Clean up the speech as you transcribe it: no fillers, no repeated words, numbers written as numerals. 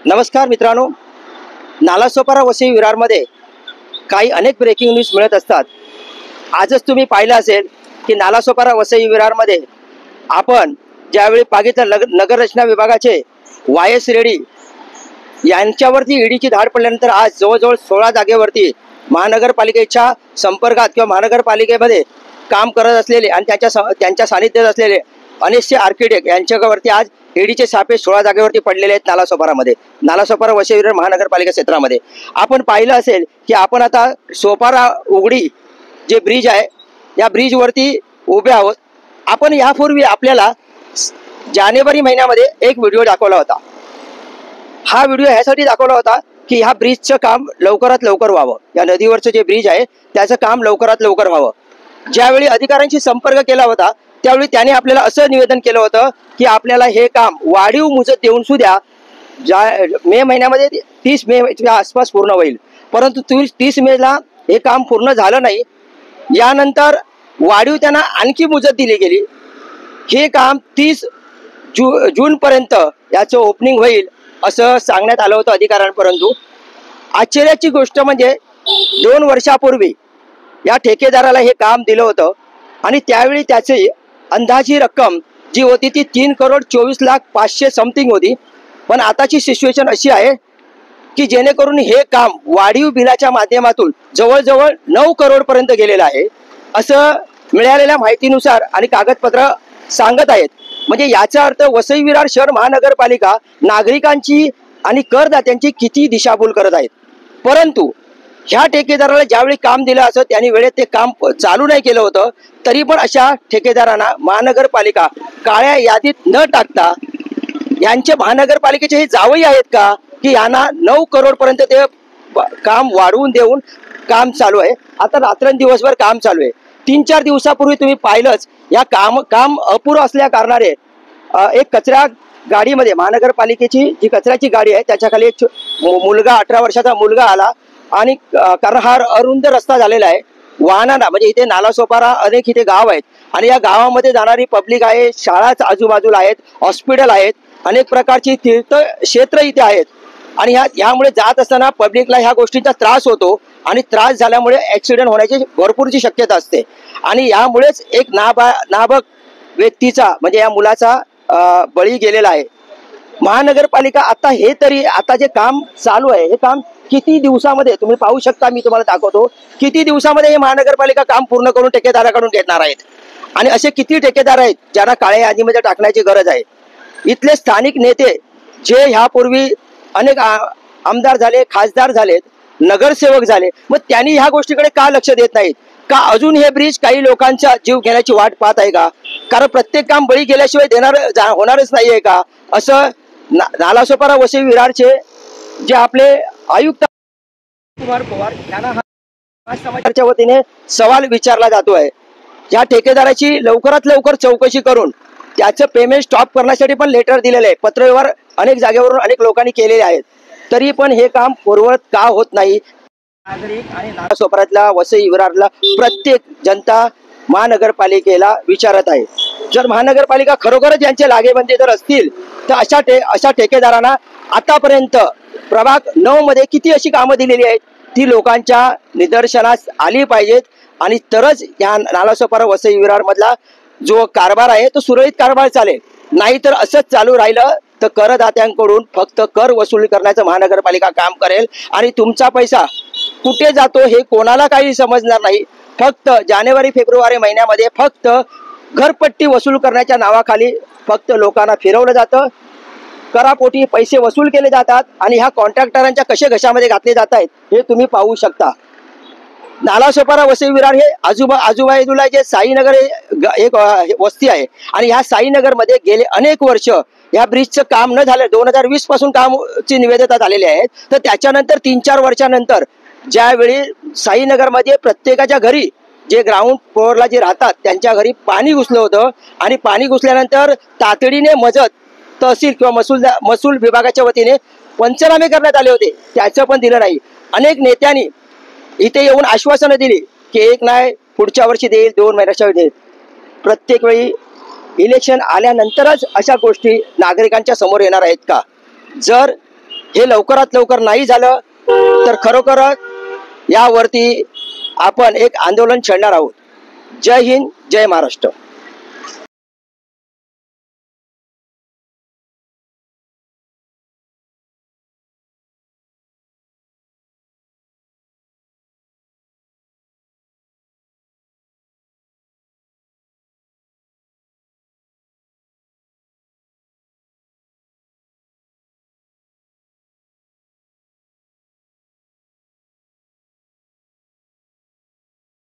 नमस्कार मित्रांनो, नालासोपारा वसई विरारमध्ये काही अनेक ब्रेकिंग न्यूज मिळत असतात। आजच तुम्ही पाहिलं असेल की नालासोपारा वसई विरारमध्ये आपण ज्यावेळी पागितलं नगर रचना विभागाचे वायस रेड्डी यांच्यावरती ईडीची धाड पडल्यानंतर आज जवळजवळ 16 जागेवरती महानगरपालिकेच्या संपर्कात किंवा महानगरपालिकेमध्ये काम करत असलेले आणि त्यांच्या सानिध्यात असलेले अनेकशे आर्किटेक्ट यांच्यावरती आज ईडीचे छापे 16 जागेवरती पडलेले आहेत। नालासोपारा वसई विरार महानगरपालिका क्षेत्रामध्ये आपण पाहिलं असेल की आपण आता सोपारा उघडी जे ब्रिज आहे या ब्रिजवरती उभे आहोत। आपण यापूर्वी आपल्याला जानेवारी महिन्यामध्ये एक व्हिडिओ दाखवला होता। हा व्हिडिओ ह्यासाठी दाखवला होता की ह्या ब्रिजचं काम लवकरात लवकर व्हावं, या नदीवरचं जे ब्रिज आहे त्याचं काम लवकरात लवकर व्हावं। ज्यावेळी अधिकाऱ्यांशी संपर्क केला होता त्यावेळी त्याने आपल्याला असं निवेदन केलं होतं की आपल्याला हे काम वाढीव मुदत देऊन सुद्धा मे महिन्यामध्ये 30 मेच्या आसपास पूर्ण होईल, परंतु 30 मेला हे काम पूर्ण झालं नाही। यानंतर वाढीव त्यांना आणखी मुदत दिली गेली। हे काम 30 जूनपर्यंत याचं ओपनिंग होईल असं सांगण्यात आलं होतं अधिकाऱ्यांना। परंतु आश्चर्याची गोष्ट म्हणजे 2 वर्षापूर्वी या ठेकेदाराला हे काम दिलं होतं आणि त्यावेळी त्याची अंदाजी रक्कम जी होती ती 3,24,05,000 समथिंग होती। पण आताची सिच्युएशन अशी आहे की जेणेकरून हे काम वाढीव बिलाच्या माध्यमातून जवळजवळ 9 करोडपर्यंत गेलेलं आहे असं मिळालेल्या माहितीनुसार आणि कागदपत्र सांगत आहेत। म्हणजे याचा अर्थ वसई विरार शहर महानगरपालिका नागरिकांची आणि करदात्यांची किती दिशाभूल करत आहेत। परंतु ह्या ठेकेदाराला ज्यावेळी काम दिलं असं त्यांनी वेळेत ते काम चालू नाही केलं होतं, तरी पण अशा ठेकेदारांना महानगरपालिका काळ्या यादीत न टाकता यांचे महानगरपालिकेचे हे जावई आहेत का की यांना 9 करोडपर्यंत ते काम वाढवून देऊन काम चालू आहे। आता रात्रंदिवसभर काम चालू आहे। 3-4 दिवसापूर्वी तुम्ही पाहिलंच या काम अपुरं असल्या कारणाने एक कचरा गाडीमध्ये महानगरपालिकेची जी कचऱ्याची गाडी आहे त्याच्याखाली एक मुलगा 18 वर्षाचा मुलगा आला आणि कारण हा अरुंद रस्ता झालेला आहे वाहनांना, म्हणजे इथे नालासोपारा अनेक इथे गाव आहेत आणि या गावामध्ये जाणारी पब्लिक आहे, शाळाच आजूबाजूला आहेत, हॉस्पिटल आहेत, अनेक प्रकारची तीर्थ क्षेत्र इथे आहेत आणि ह्यामुळे जात असताना पब्लिकला ह्या गोष्टींचा त्रास होतो आणि त्रास झाल्यामुळे ॲक्सिडेंट होण्याची भरपूरची शक्यता असते आणि यामुळेच एक नाबक व्यक्तीचा म्हणजे या मुलाचा बळी गेलेला आहे। महानगरपालिका आता जे काम चालू आहे हे काम किती दिवसामध्ये तुम्ही पाहू शकता, मी तुम्हाला दाखवतो किती दिवसामध्ये हे महानगरपालिका काम पूर्ण करून ठेकेदाराकडून घेणार आहेत आणि असे किती ठेकेदार आहेत ज्यांना काळ्या यादीमध्ये टाकण्याची गरज आहे। इथले स्थानिक नेते जे ह्यापूर्वी अनेक आमदार झाले, खासदार झालेत, नगरसेवक झाले, मग त्यांनी ह्या गोष्टीकडे का लक्ष देत नाहीत का? अजून हे ब्रिज काही लोकांचा जीव घेण्याची वाट पाहत आहे का? कारण प्रत्येक काम बळी गेल्याशिवाय होणारच नाहीये का? असं नालासोपारा वसई विरारचे जे आपले आयुक्त कुमार पवार यांना हा समाजाच्या वतीने सवाल विचारला जातोय। या ठेकेदाराची लवकरात लवकर चौकशी करून त्याचं पेमेंट स्टॉप करण्यासाठी पण लेटर दिलेलं आहे। पत्रव्यवहार अनेक जागेवरून अनेक लोकांनी केलेले आहेत, तरी पण हे काम पूर्ववत का होत नाही? नागरिक आणि नालासोपाऱ्यातल्या वसई विरारला प्रत्येक जनता महानगरपालिकेला विचारत आहे। जर महानगरपालिका खरोखरच यांचे लागेबंदे जर असतील तर अशा ठेकेदारांना आतापर्यंत प्रभाग 9 मध्ये किती अशी कामं दिलेली आहेत ती लोकांच्या निदर्शनास आली पाहिजेत आणि तरच या नालासोपारा वसई विरार मधला जो कारभार आहे तो सुरळीत कारभार चालेल। नाहीतर असंच चालू राहिलं तर करदात्यांकडून फक्त कर वसूल करण्याचं महानगरपालिका काम करेल आणि तुमचा पैसा कुठे जातो हे कोणाला काही समजणार नाही। फक्त जानेवारी फेब्रुवारी महिन्यामध्ये फक्त घरपट्टी वसूल करण्याच्या नावाखाली फक्त लोकांना फिरवलं जातं, करापोटी पैसे वसूल केले जातात आणि ह्या कॉन्ट्रॅक्टरांच्या कसे घशामध्ये घातले जात आहेत हे तुम्ही पाहू शकता। नालासोपारा वसई विरार हे आजूबाजूला जे साईनगर एक वस्ती आहे आणि ह्या साईनगरमध्ये गेले अनेक वर्ष या ब्रिजचं काम न झालं। 2020 पासून कामची निवेदता झालेली आहेत, तर त्याच्यानंतर 3-4 वर्षानंतर ज्यावेळी साईनगरमध्ये प्रत्येकाच्या घरी जे ग्राउंड फ्लोअरला जे राहतात त्यांच्या घरी पाणी घुसलं होतं आणि पाणी घुसल्यानंतर तातडीने मजत तहसील किंवा महसूल विभागाच्या वतीने पंचनामे करण्यात आले होते, त्याचं पण दिलं नाही। अनेक नेत्यांनी इथे येऊन आश्वासनं दिली की एक नाही पुढच्या वर्षी देईल, 2 महिन्याच्या देईल। प्रत्येक वेळी इलेक्शन आल्यानंतरच अशा गोष्टी नागरिकांच्या समोर येणार आहेत का? जर हे लवकरात लवकर नाही झालं तर खरोखरच यावरती आपण एक आंदोलन छेडणार आहोत. जय हिंद, जय महाराष्ट्र.